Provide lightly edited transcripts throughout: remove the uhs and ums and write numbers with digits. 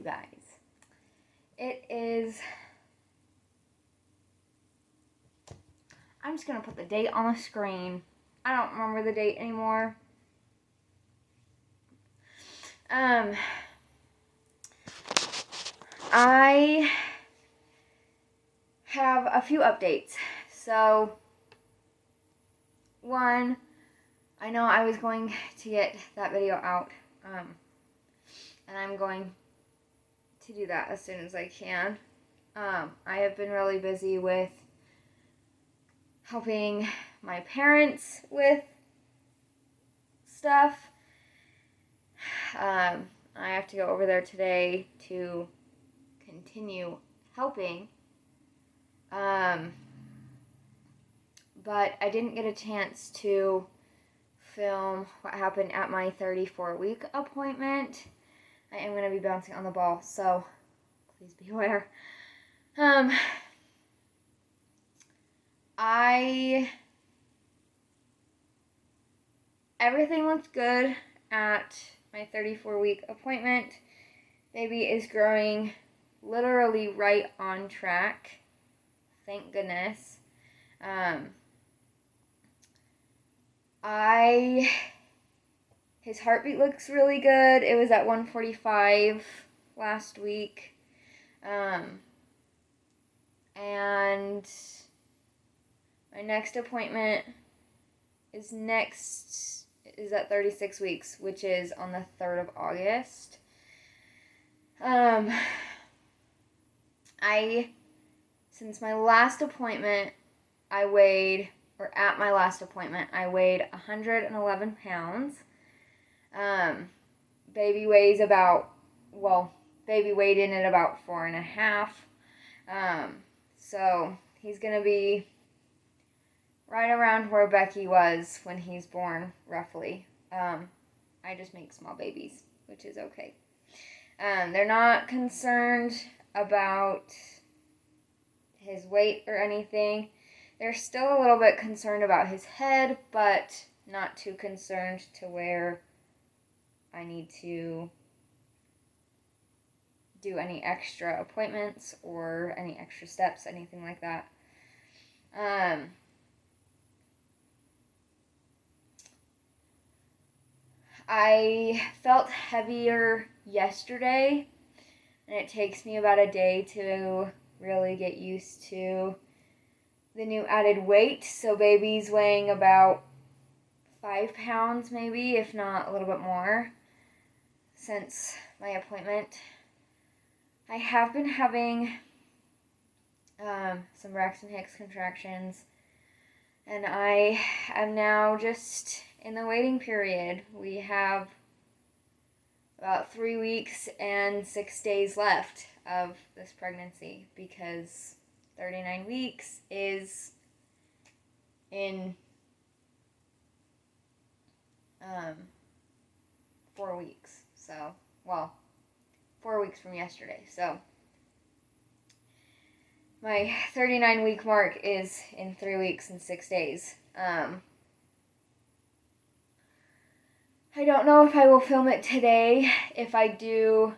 guys. It is... I'm just going to put the date on the screen. I don't remember the date anymore. I have a few updates. So, one, I know I was going to get that video out, and I'm going to do that as soon as I can. I have been really busy with helping my parents with stuff. I have to go over there today to continue helping. But I didn't get a chance to film what happened at my 34-week appointment. I am going to be bouncing on the ball, so please be aware. Everything looked good at my 34-week appointment. Baby is growing literally right on track. Thank goodness. His heartbeat looks really good. It was at 145 last week. And my next appointment is at 36 weeks, which is on the 3rd of August. Since my last appointment, I weighed 111 pounds. Baby weighed in at about 4.5. So he's going to be right around where Becky was when he's born, roughly. I just make small babies, which is okay. They're not concerned about his weight or anything. They're still a little bit concerned about his head, but not too concerned to where I need to do any extra appointments or any extra steps, anything like that. I felt heavier yesterday, and it takes me about a day to really get used to the new added weight. So baby's weighing about 5 pounds maybe, if not a little bit more, since my appointment. I have been having some Braxton Hicks contractions, and I am now just in the waiting period. We have about 3 weeks and 6 days left of this pregnancy, because 39 weeks is in 4 weeks. So, 4 weeks from yesterday. So, my 39-week mark is in 3 weeks and 6 days. I don't know if I will film it today. If I do,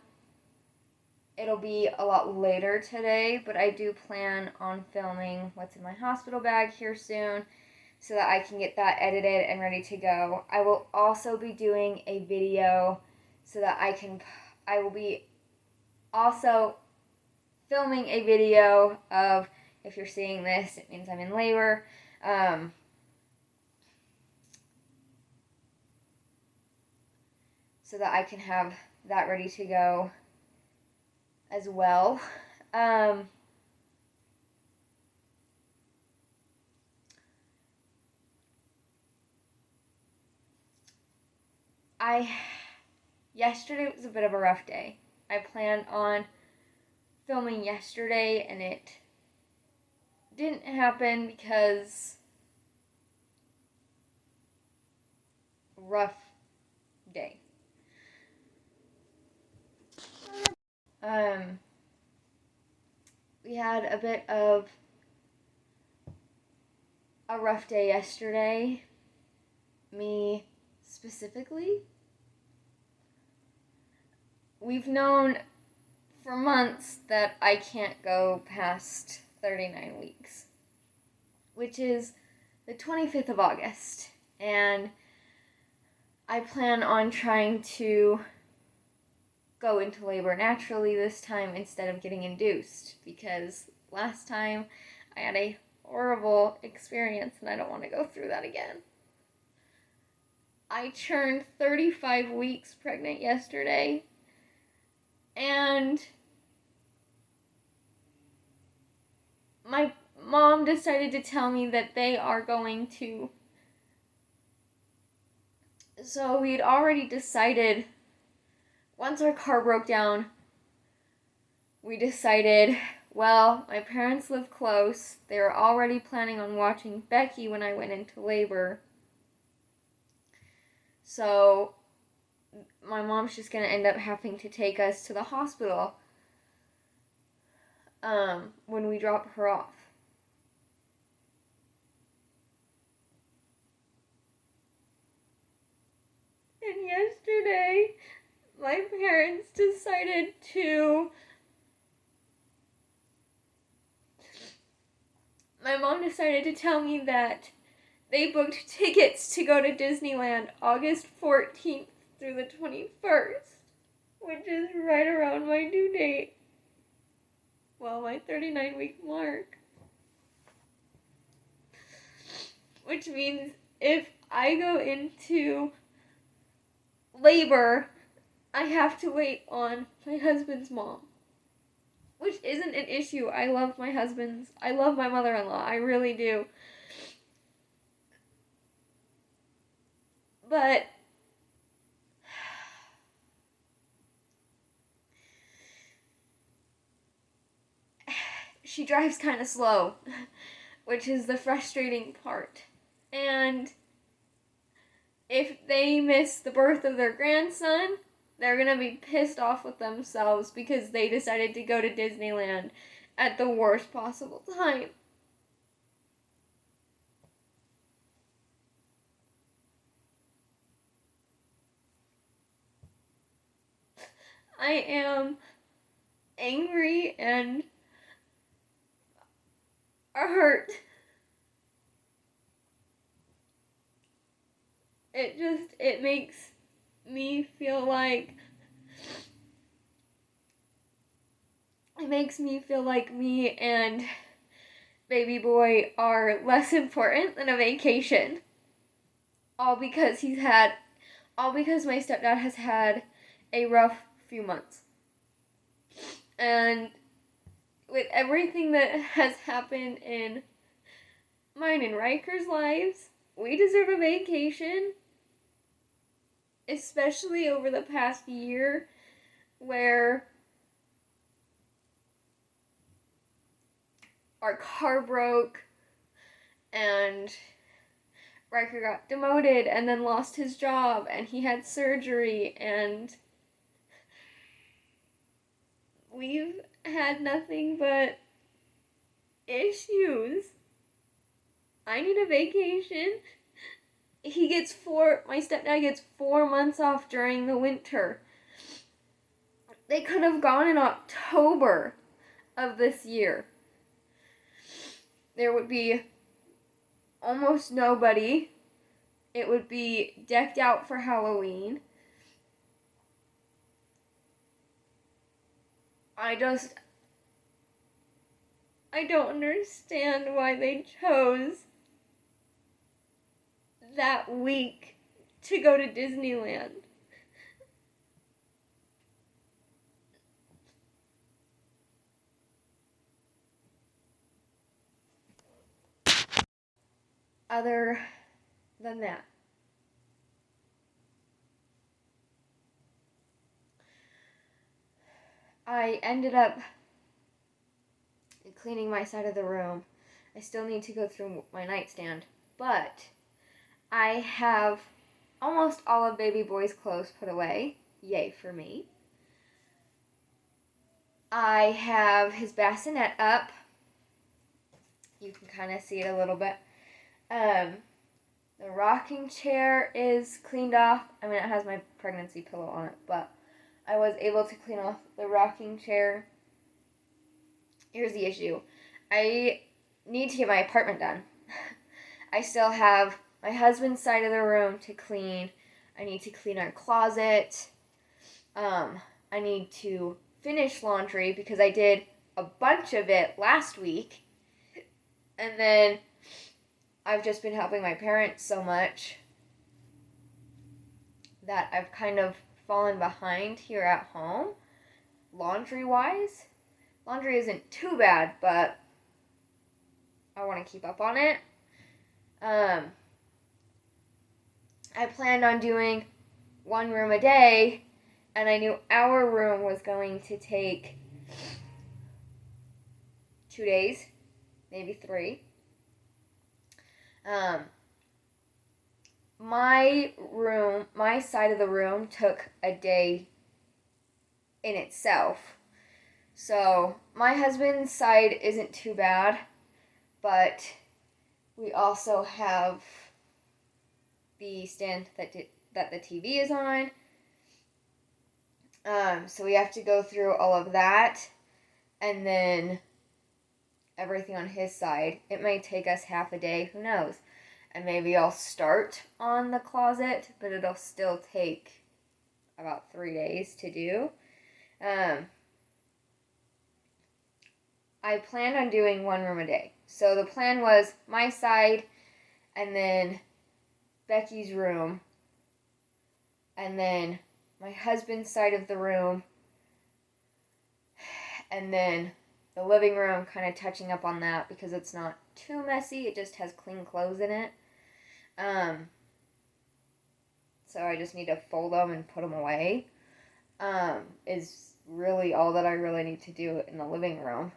it'll be a lot later today, but I do plan on filming what's in my hospital bag here soon so that I can get that edited and ready to go. I will also be doing a video so that I will be also filming a video of, if you're seeing this, it means I'm in labor. So that I can have that ready to go as well. Yesterday was a bit of a rough day. I planned on filming yesterday, and it didn't happen because rough day. We had a bit of a rough day yesterday. Me specifically. We've known for months that I can't go past 39 weeks, which is the 25th of August. And I plan on trying to go into labor naturally this time instead of getting induced, because last time I had a horrible experience and I don't want to go through that again. I turned 35 weeks pregnant yesterday, and my mom decided to tell me that they are going to. So we'd already decided, once our car broke down, we decided, well, my parents live close. They were already planning on watching Becky when I went into labor. So my mom's just going to end up having to take us to the hospital when we drop her off. And yesterday, my parents decided to... My mom decided to tell me that they booked tickets to go to Disneyland August 14th through the 21st, which is right around my due date. Well, my 39-week mark. Which means if I go into labor, I have to wait on my husband's mom. Which isn't an issue. I love my mother-in-law. I really do. But she drives kind of slow, which is the frustrating part. And if they miss the birth of their grandson, they're going to be pissed off with themselves because they decided to go to Disneyland at the worst possible time. I am angry and hurt. It makes me feel like me and baby boy are less important than a vacation. All because my stepdad has had a rough few months. And with everything that has happened in mine and Riker's lives, we deserve a vacation. Especially over the past year, where our car broke and Riker got demoted and then lost his job and he had surgery and we've had nothing but issues. I need a vacation. My stepdad gets 4 months off during the winter. They could have gone in October of this year. There would be almost nobody. It would be decked out for Halloween. I don't understand why they chose that week to go to Disneyland. Other than that, I ended up cleaning my side of the room. I still need to go through my nightstand, but I have almost all of baby boy's clothes put away. Yay for me. I have his bassinet up. You can kind of see it a little bit. The rocking chair is cleaned off. I mean, it has my pregnancy pillow on it, but I was able to clean off the rocking chair. Here's the issue. I need to get my apartment done. I still have my husband's side of the room to clean. I need to clean our closet. I need to finish laundry because I did a bunch of it last week. And then I've just been helping my parents so much that I've kind of fallen behind here at home, laundry-wise. Laundry isn't too bad, but I want to keep up on it. I planned on doing one room a day, and I knew our room was going to take 2 days, maybe 3. My side of the room took a day in itself. So my husband's side isn't too bad, but we also have the stand that the TV is on. So we have to go through all of that, and then everything on his side. It may take us half a day, who knows? And maybe I'll start on the closet, but it'll still take about 3 days to do. I planned on doing one room a day. So the plan was my side, and then Becky's room, and then my husband's side of the room, and then the living room, kind of touching up on that because it's not too messy. It just has clean clothes in it. So I just need to fold them and put them away. Is really all that I really need to do in the living room.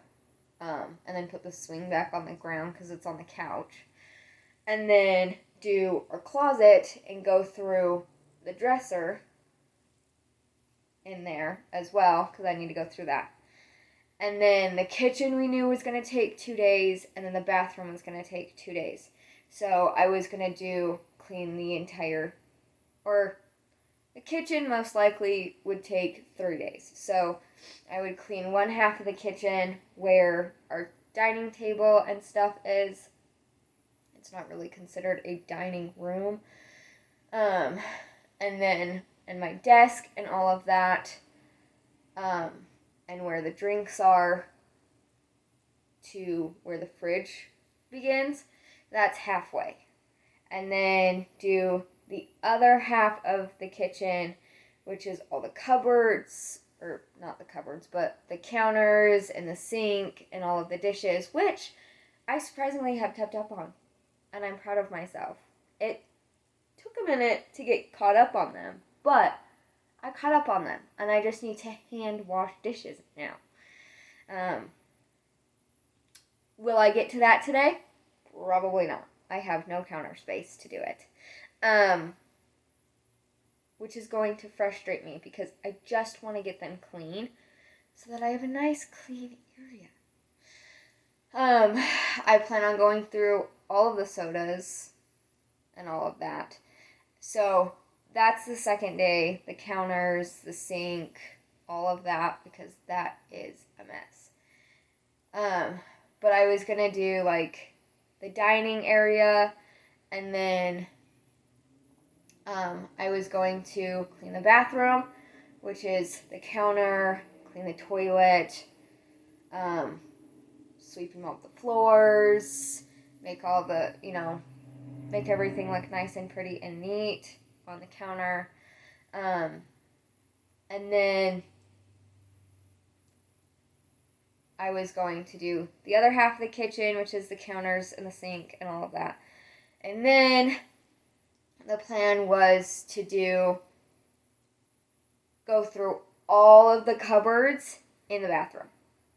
And then put the swing back on the ground because it's on the couch. And then do our closet and go through the dresser in there as well because I need to go through that. And then the kitchen we knew was going to take 2 days, and then the bathroom was going to take 2 days. So I was going to clean the entire, or the kitchen most likely would take 3 days. So I would clean one half of the kitchen where our dining table and stuff is. It's not really considered a dining room. And my desk and all of that. And where the drinks are to where the fridge begins. That's halfway. And then do the other half of the kitchen, which is all the cupboards, or not the cupboards, but the counters and the sink and all of the dishes, which I surprisingly have kept up on. And I'm proud of myself. It took a minute to get caught up on them, but I caught up on them, and I just need to hand wash dishes now. Will I get to that today? Probably not. I have no counter space to do it. Which is going to frustrate me because I just want to get them clean so that I have a nice clean area. I plan on going through all of the sodas and all of that. So that's the second day, the counters, the sink, all of that, because that is a mess. But I was going to do, like, the dining area, and then I was going to clean the bathroom, which is the counter, clean the toilet, sweeping up the floors, make all the, make everything look nice and pretty and neat on the counter. And then I was going to do the other half of the kitchen, which is the counters and the sink and all of that. And then the plan was to go through all of the cupboards in the bathroom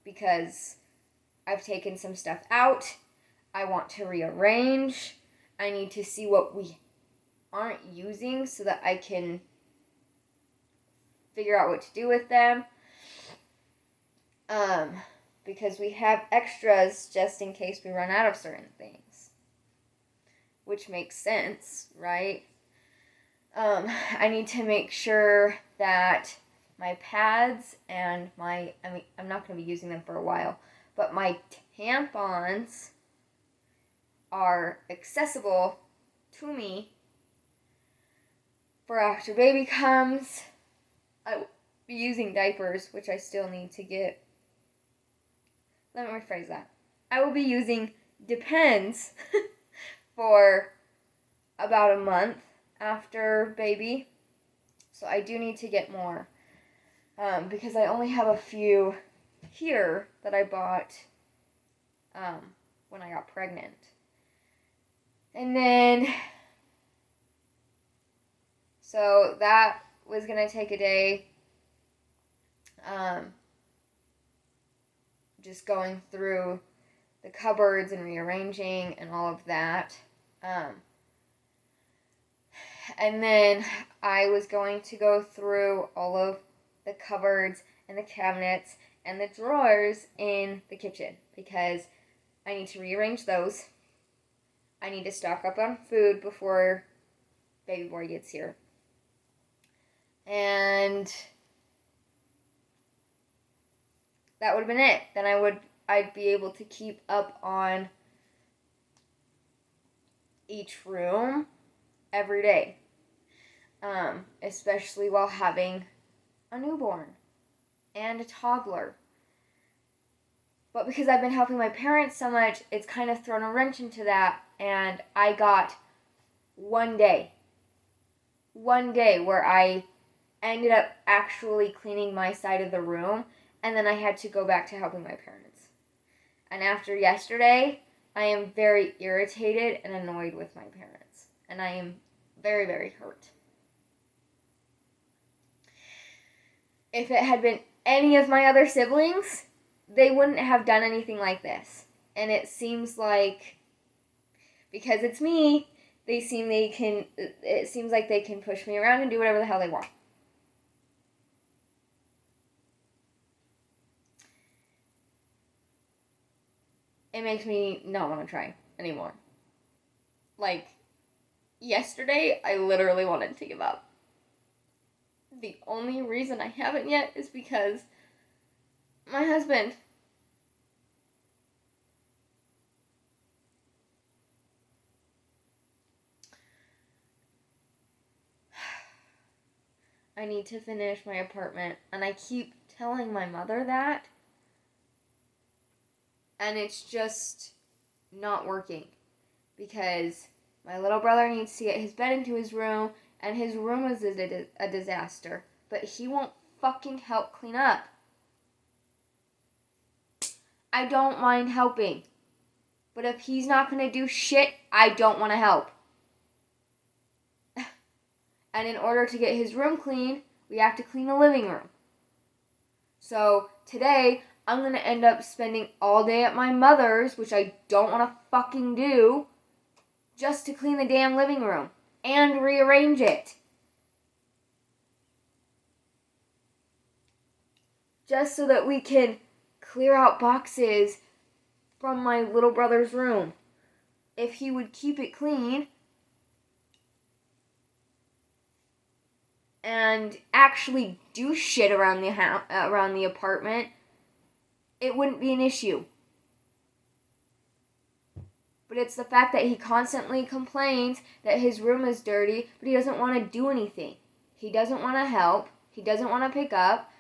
because I've taken some stuff out. I want to rearrange. I need to see what we aren't using so that I can figure out what to do with them. Because we have extras just in case we run out of certain things. Which makes sense, right? I need to make sure that my pads and I'm not going to be using them for a while, but my tampons are accessible to me for after baby comes. I will be using diapers, which I still need to get. Let me rephrase that. I will be using Depends for about a month after baby. So I do need to get more. Because I only have a few here that I bought when I got pregnant. And then, so that was going to take a day. Just going through the cupboards and rearranging and all of that. And then I was going to go through all of the cupboards and the cabinets and the drawers in the kitchen because I need to rearrange those. I need to stock up on food before baby boy gets here. And that would have been it. Then I'd be able to keep up on each room every day. Especially while having a newborn and a toddler. But because I've been helping my parents so much, it's kind of thrown a wrench into that, and I got one day where I ended up actually cleaning my side of the room, and then I had to go back to helping my parents. And after yesterday, I am very irritated and annoyed with my parents, and I am very, very hurt. If it had been any of my other siblings, they wouldn't have done anything like this. And it seems like, because it's me, it seems like they can push me around and do whatever the hell they want. It makes me not want to try anymore. Like, yesterday, I literally wanted to give up. The only reason I haven't yet is because my husband. I need to finish my apartment, and I keep telling my mother that, and it's just not working because my little brother needs to get his bed into his room, and his room is a disaster, but he won't fucking help clean up. I don't mind helping, but if he's not going to do shit, I don't want to help. And in order to get his room clean, we have to clean the living room. So today, I'm going to end up spending all day at my mother's, which I don't want to fucking do, just to clean the damn living room and rearrange it. Just so that we can clear out boxes from my little brother's room. If he would keep it clean and actually do shit around the apartment, it wouldn't be an issue. But it's the fact that he constantly complains that his room is dirty, but he doesn't want to do anything. He doesn't want to help. He doesn't want to pick up.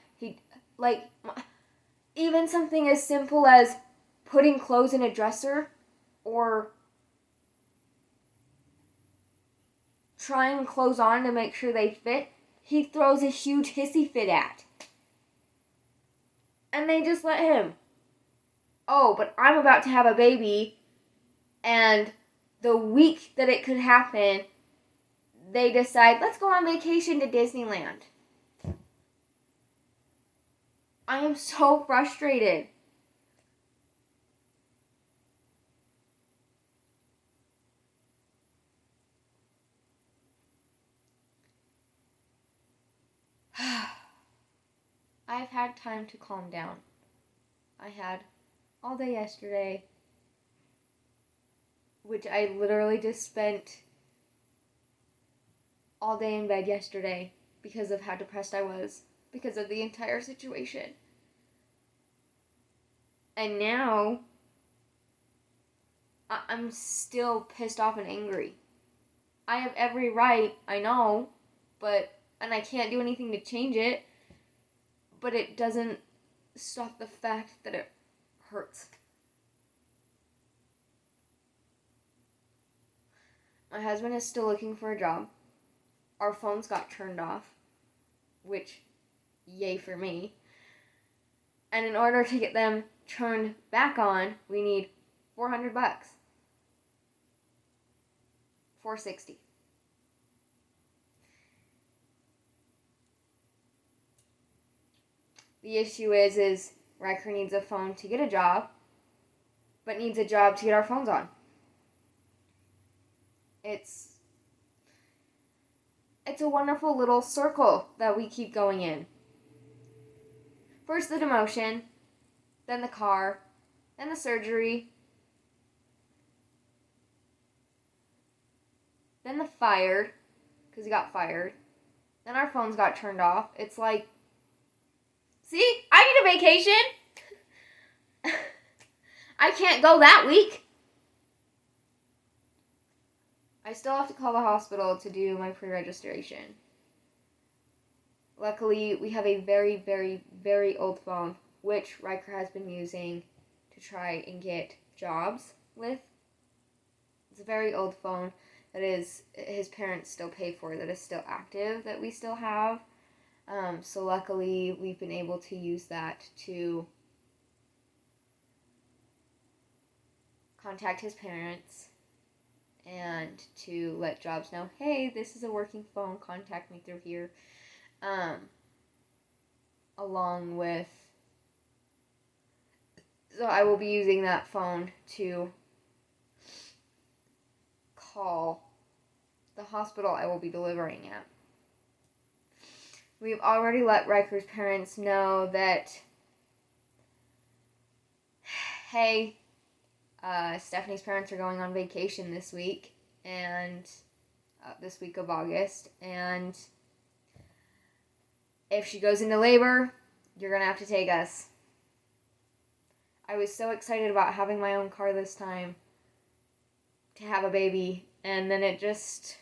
Even something as simple as putting clothes in a dresser or trying clothes on to make sure they fit, he throws a huge hissy fit at. And they just let him. Oh, but I'm about to have a baby, and the week that it could happen, they decide, let's go on vacation to Disneyland. I am so frustrated. I've had time to calm down. I had all day yesterday, which I literally just spent all day in bed yesterday because of how depressed I was. because of the entire situation. And now, I'm still pissed off and angry. I have every right, I know, and I can't do anything to change it, but it doesn't stop the fact that it hurts. My husband is still looking for a job. Our phones got turned off, which, yay for me. And in order to get them turned back on, we need $400. $460. The issue is Riker needs a phone to get a job, but needs a job to get our phones on. It's a wonderful little circle that we keep going in. First the demotion, then the car, then the surgery, then the fired, because he got fired, then our phones got turned off. It's like, see, I need a vacation. I can't go that week. I still have to call the hospital to do my pre-registration. Luckily, we have a very, very, very old phone, which Riker has been using to try and get jobs with. It's a very old phone that is his parents still pay for, that is still active, that we still have. So luckily, we've been able to use that to contact his parents and to let jobs know, hey, this is a working phone, contact me through here. Along with, so I will be using that phone to call the hospital I will be delivering at. We've already let Riker's parents know that, hey, Stephanie's parents are going on vacation this week, and this week of August, and if she goes into labor, you're going to have to take us. I was so excited about having my own car this time to have a baby, and then it just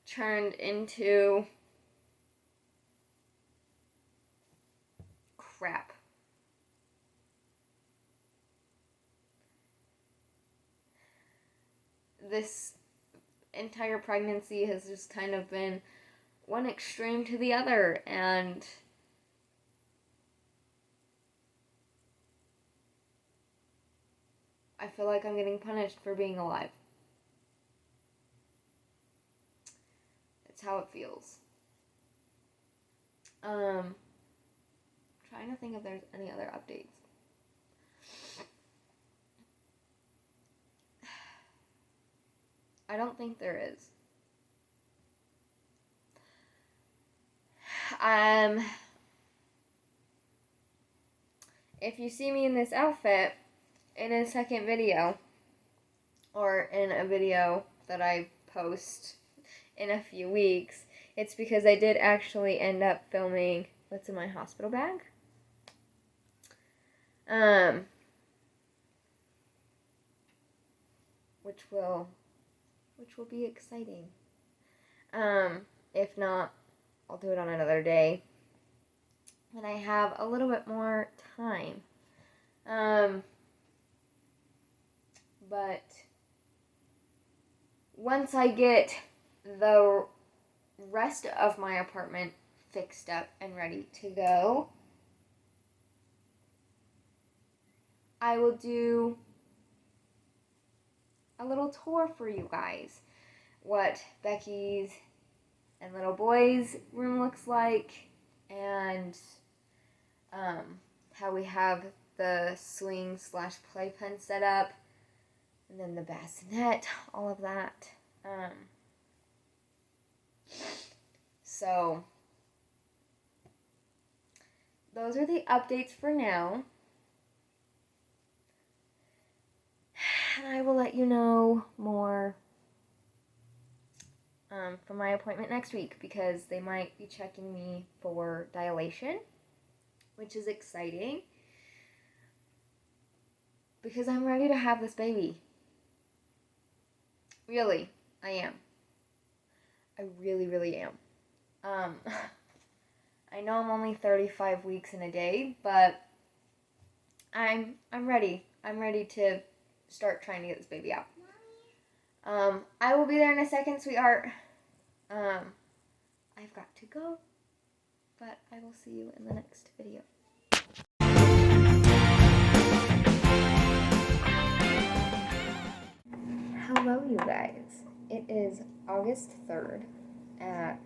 turned into crap. This entire pregnancy has just kind of been one extreme to the other, and I feel like I'm getting punished for being alive. That's how it feels. Trying to think if there's any other updates. I don't think there is. If you see me in this outfit in a second video, or in a video that I post in a few weeks, it's because I did actually end up filming what's in my hospital bag. Which will be exciting. If not, I'll do it on another day when I have a little bit more time. But once I get the rest of my apartment fixed up and ready to go, I will do a little tour for you guys. What Becky's and little boy's room looks like, and how we have the swing/playpen set up, and then the bassinet, all of that. So those are the updates for now. And I will let you know more for my appointment next week because they might be checking me for dilation, which is exciting because I'm ready to have this baby. Really, I am. I really, really am. I know I'm only 35 weeks in a day, but I'm ready. I'm ready to start trying to get this baby out. I will be there in a second, sweetheart. I've got to go, but I will see you in the next video. Hello, you guys. It is August 3rd at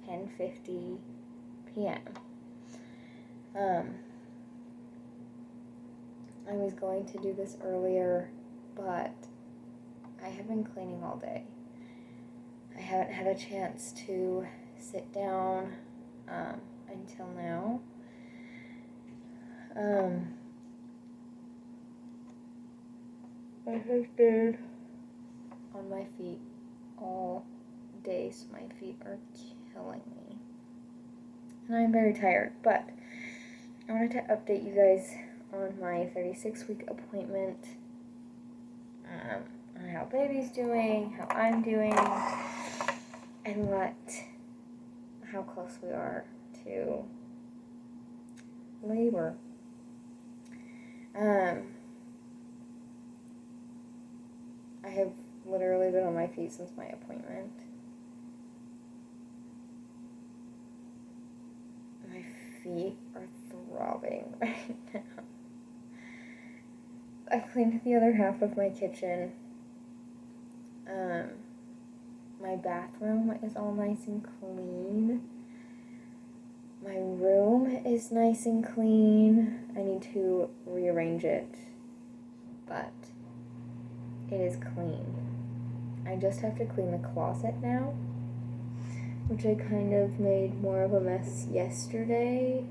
10:50 p.m. I was going to do this earlier, but I have been cleaning all day. I haven't had a chance to sit down until now. I have been on my feet all day, so my feet are killing me. And I'm very tired, but I wanted to update you guys on my 36-week appointment, on how baby's doing, how I'm doing, and how close we are to labor. I have literally been on my feet since my appointment. My feet are throbbing right now. I cleaned the other half of my kitchen. My bathroom is all nice and clean. My room is nice and clean. I need to rearrange it, but it is clean. I just have to clean the closet now, which I kind of made more of a mess yesterday,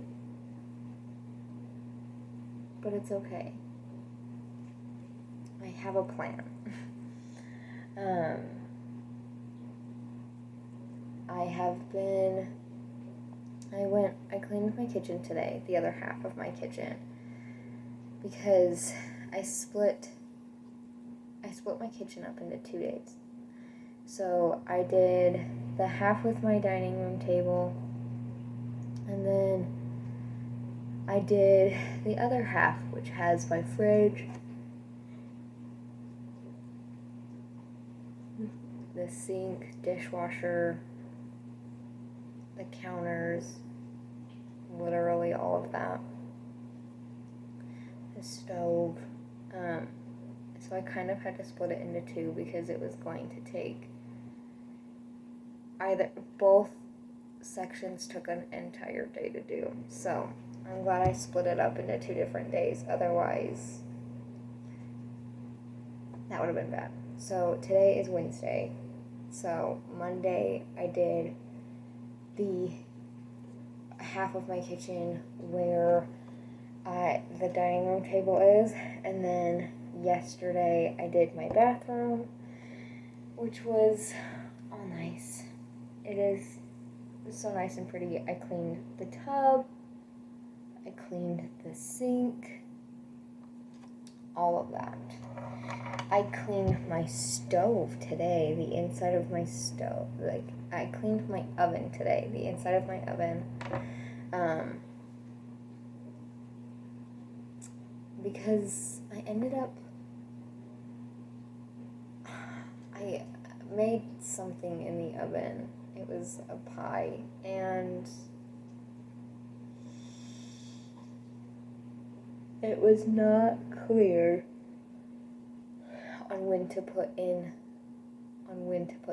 but it's okay. I have a plan. I cleaned my kitchen today, the other half of my kitchen, because I split my kitchen up into 2 days. So I did the half with my dining room table, and then I did the other half, which has my fridge, the sink, dishwasher, the counters, literally all of that, the stove. So I kind of had to split it into two because it was going to take both sections took an entire day to do. So I'm glad I split it up into 2 different days. Otherwise, that would have been bad. So today is Wednesday. So Monday I did the half of my kitchen where the dining room table is, and then yesterday I did my bathroom, which was all nice. It is so nice and pretty. I cleaned the tub, I cleaned the sink, all of that. I cleaned my stove today, the inside of my stove. I cleaned my oven today, the inside of my oven. Because I made something in the oven. It was a pie, and it was not clear on when to put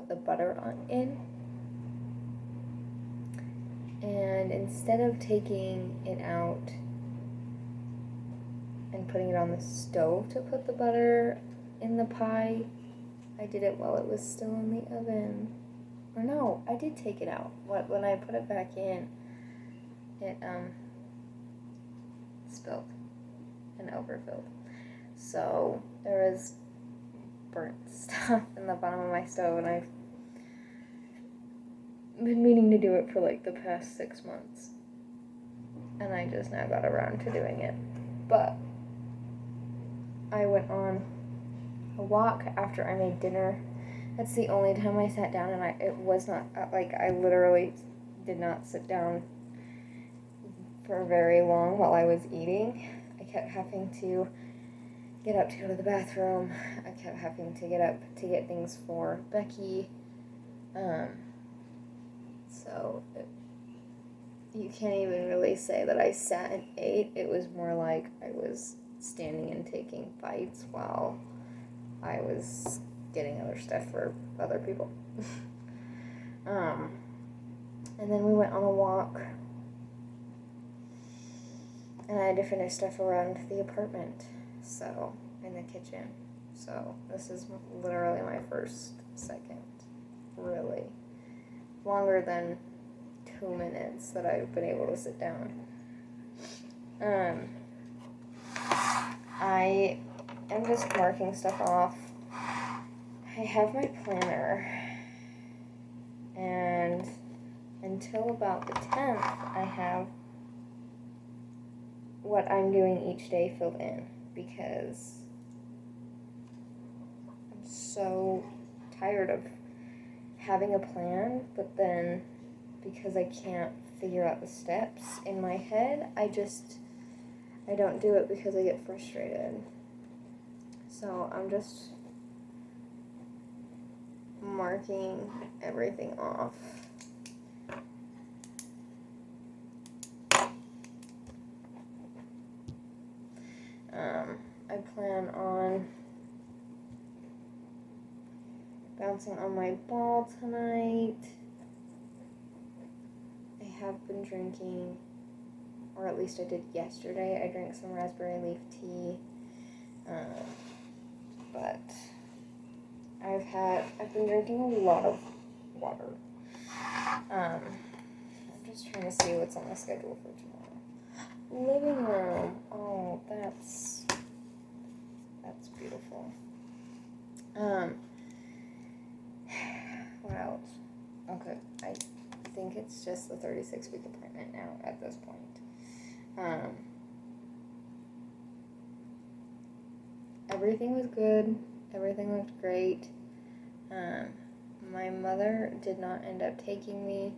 the butter in. And instead of taking it out and putting it on the stove to put the butter in the pie, I did it while it was still in the oven. Or no, I did take it out. When I put it back in, it spilled and overfilled. So there was burnt stuff in the bottom of my stove, and I been meaning to do it for like the past 6 months. And I just now got around to doing it. But I went on a walk after I made dinner. That's the only time I sat down, and it was not, like, I literally did not sit down for very long while I was eating. I kept having to get up to go to the bathroom. I kept having to get up to get things for Becky. So you can't even really say that I sat and ate. It was more like I was standing and taking bites while I was getting other stuff for other people. And then we went on a walk, and I had to finish stuff around the apartment, so, in the kitchen. So this is literally my first second, really, longer than 2 minutes that I've been able to sit down. I am just marking stuff off. I have my planner, and until about the 10th, I have what I'm doing each day filled in, because I'm so tired of having a plan, but then because I can't figure out the steps in my head, I don't do it because I get frustrated. So I'm just marking everything off. I plan on bouncing on my ball tonight. I have been drinking, or at least I did yesterday. I drank some raspberry leaf tea, but I've been drinking a lot of water. I'm just trying to see what's on the schedule for tomorrow. Living room. Oh, that's beautiful. What else? Okay, I think it's just the 36-week appointment now at this point. Everything was good. Everything looked great. My mother did not end up taking me.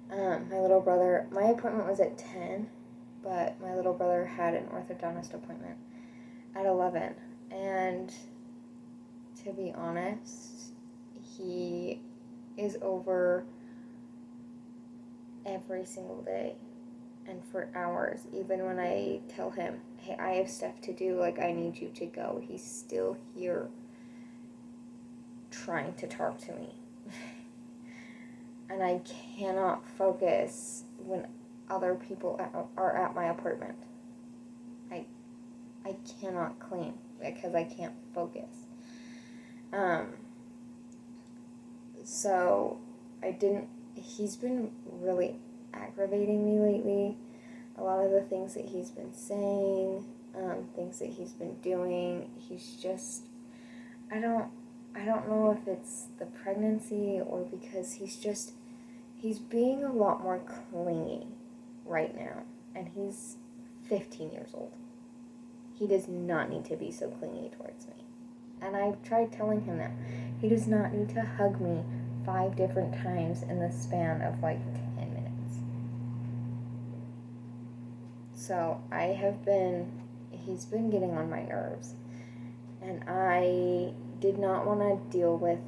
My little brother, my appointment was at 10, but my little brother had an orthodontist appointment at 11. And to be honest, he is over every single day and for hours. Even when I tell him, hey, I have stuff to do, like, I need you to go, he's still here trying to talk to me. And I cannot focus when other people are at my apartment. I cannot clean because I can't focus. So he's been really aggravating me lately. A lot of the things that he's been saying, things that he's been doing, he's just, I don't know if it's the pregnancy or because he's being a lot more clingy right now, and he's 15 years old. He does not need to be so clingy towards me. And I've tried telling him that. He does not need to hug me 5 different times in the span of like 10 minutes. So he's been getting on my nerves. And I did not want to deal with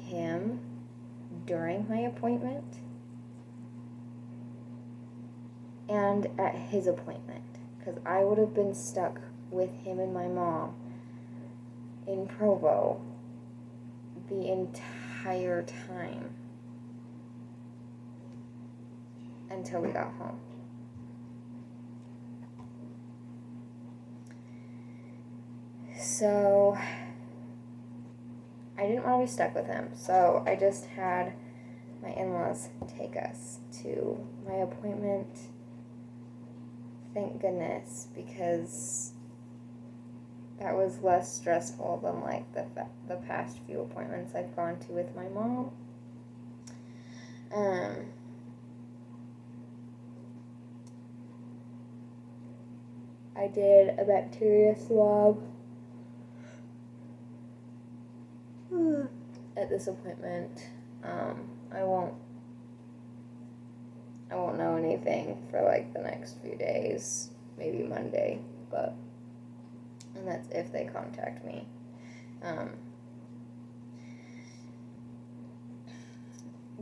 him during my appointment and at his appointment, because I would have been stuck with him and my mom in Provo the entire time until we got home. So I didn't want to be stuck with him, so I just had my in-laws take us to my appointment. Thank goodness, because that was less stressful than like the past few appointments I've gone to with my mom. I did a bacteria swab at this appointment. I won't know anything for like the next few days, maybe Monday, and that's if they contact me.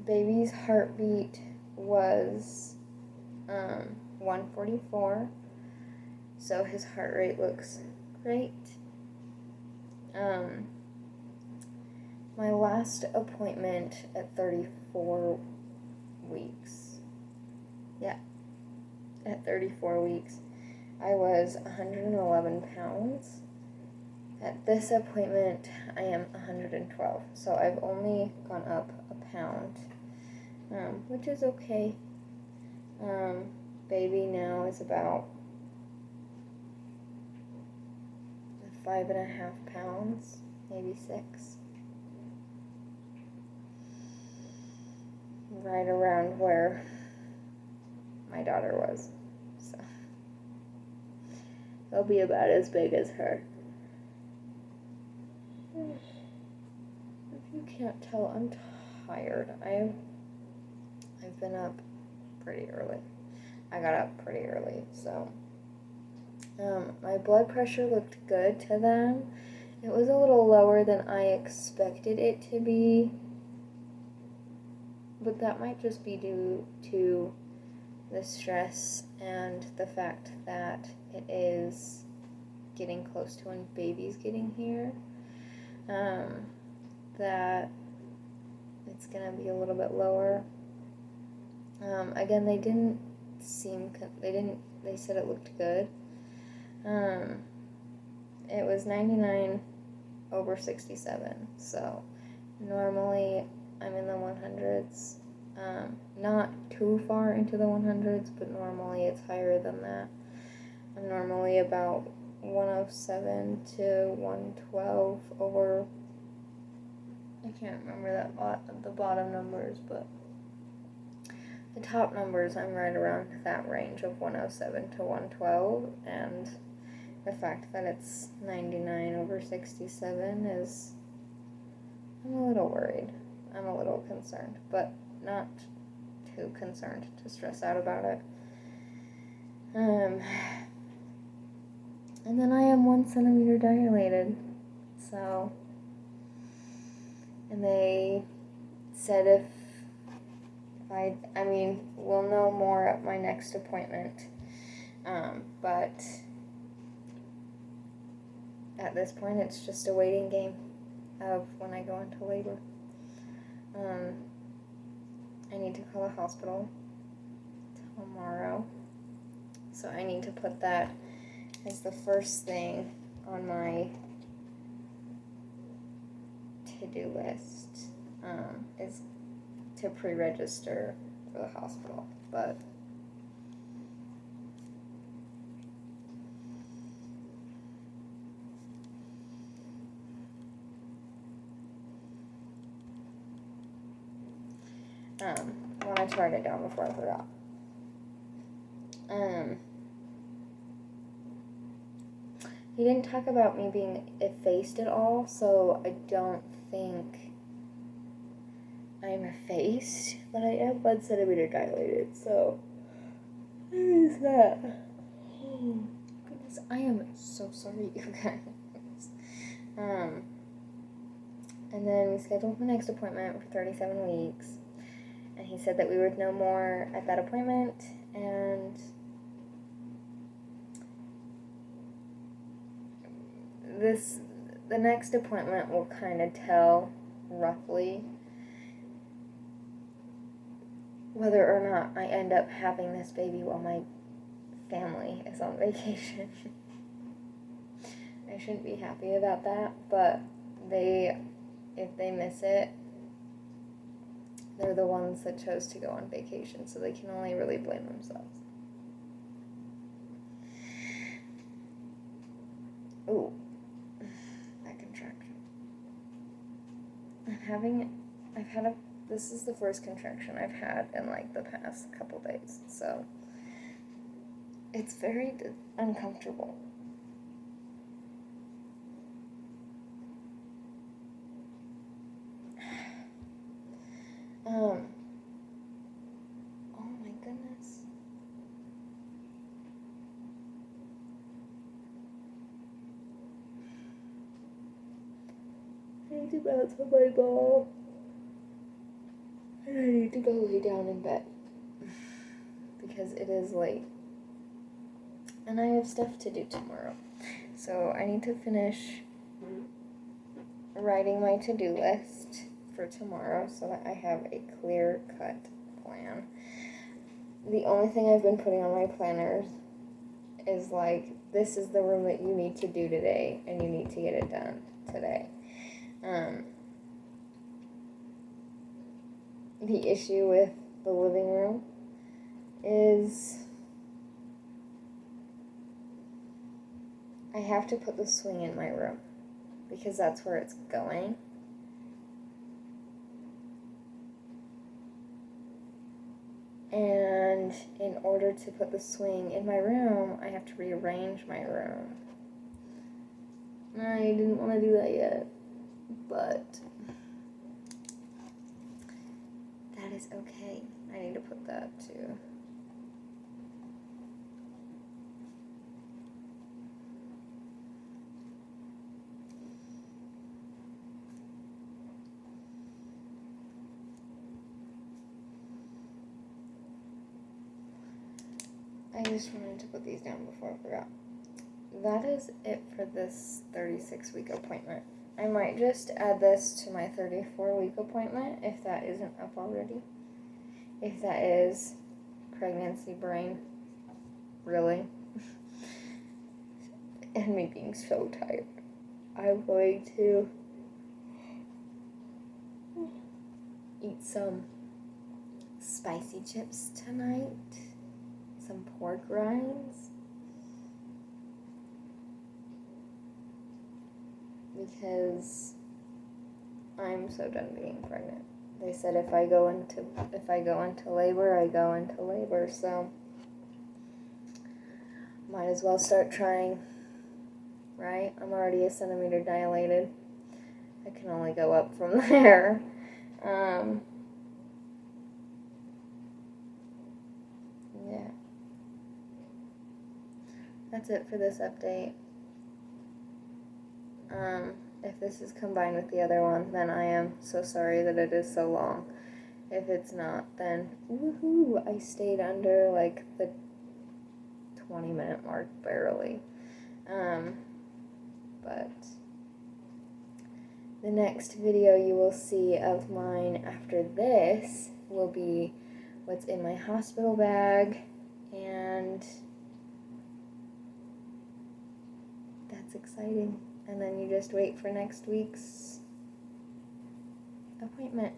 Baby's heartbeat was 144, so his heart rate looks great. My last appointment at 34 weeks. Yeah, at 34 weeks, I was 111 pounds. At this appointment, I am 112, so I've only gone up a pound, which is okay. Baby now is about 5.5 pounds, maybe 6. Right around where my daughter was, so he'll be about as big as her. If you can't tell, I'm tired. I've been up pretty early. I got up pretty early, so my blood pressure looked good to them. It was a little lower than I expected it to be, but that might just be due to the stress and the fact that it is getting close to when baby's getting here. That it's gonna be a little bit lower. Again, they said it looked good. It was 99/67, so normally I'm in the 100s, not too far into the 100s, but normally it's higher than that. I'm normally about 107 to 112 over, I can't remember the bottom numbers, but the top numbers, I'm right around that range of 107 to 112, and the fact that it's 99/67 is, I'm a little worried. I'm a little concerned, but not too concerned to stress out about it. And then I am 1 centimeter dilated, so, and they said if we'll know more at my next appointment, but at this point it's just a waiting game of when I go into labor. I need to call the hospital tomorrow, so I need to put that as the first thing on my to-do list, is to pre-register for the hospital, but I wanted to write it down before I forgot. He didn't talk about me being effaced at all, so I don't think I'm effaced, but I am 1 centimeter dilated, so what is that? Oh, goodness, I am so sorry, you guys. And then we scheduled the next appointment for 37 weeks, and he said that we would know more at that appointment, and the next appointment will kind of tell roughly whether or not I end up having this baby while my family is on vacation. I shouldn't be happy about that, but if they miss it, they're the ones that chose to go on vacation, so they can only really blame themselves. Ooh, that contraction. I've had This is the first contraction I've had in like the past couple days, so it's very uncomfortable. Oh my goodness. I need to bounce on my ball. And I need to go lay down in bed. Because it is late. And I have stuff to do tomorrow. So I need to finish writing my to-do list for tomorrow so that I have a clear-cut plan. The only thing I've been putting on my planners is like, this is the room that you need to do today, and you need to get it done today. The issue with the living room is I have to put the swing in my room because that's where it's going. And in order to put the swing in my room, I have to rearrange my room. I didn't want to do that yet, but that is okay. I need to put that too. I just wanted to put these down before I forgot. That is it for this 36-week appointment. I might just add this to my 34-week appointment if that isn't up already. If that is, pregnancy brain. Really? And me being so tired. I'm going to eat some spicy chips tonight. Some pork rinds. Because I'm so done being pregnant. They said if I go into labor, I go into labor, so might as well start trying, right? I'm already a centimeter dilated. I can only go up from there. Yeah. That's it for this update. If this is combined with the other one, then I am so sorry that it is so long. If it's not, then woohoo, I stayed under like the 20-minute mark barely. But the next video you will see of mine after this will be what's in my hospital bag, and that's exciting. And then you just wait for next week's appointment.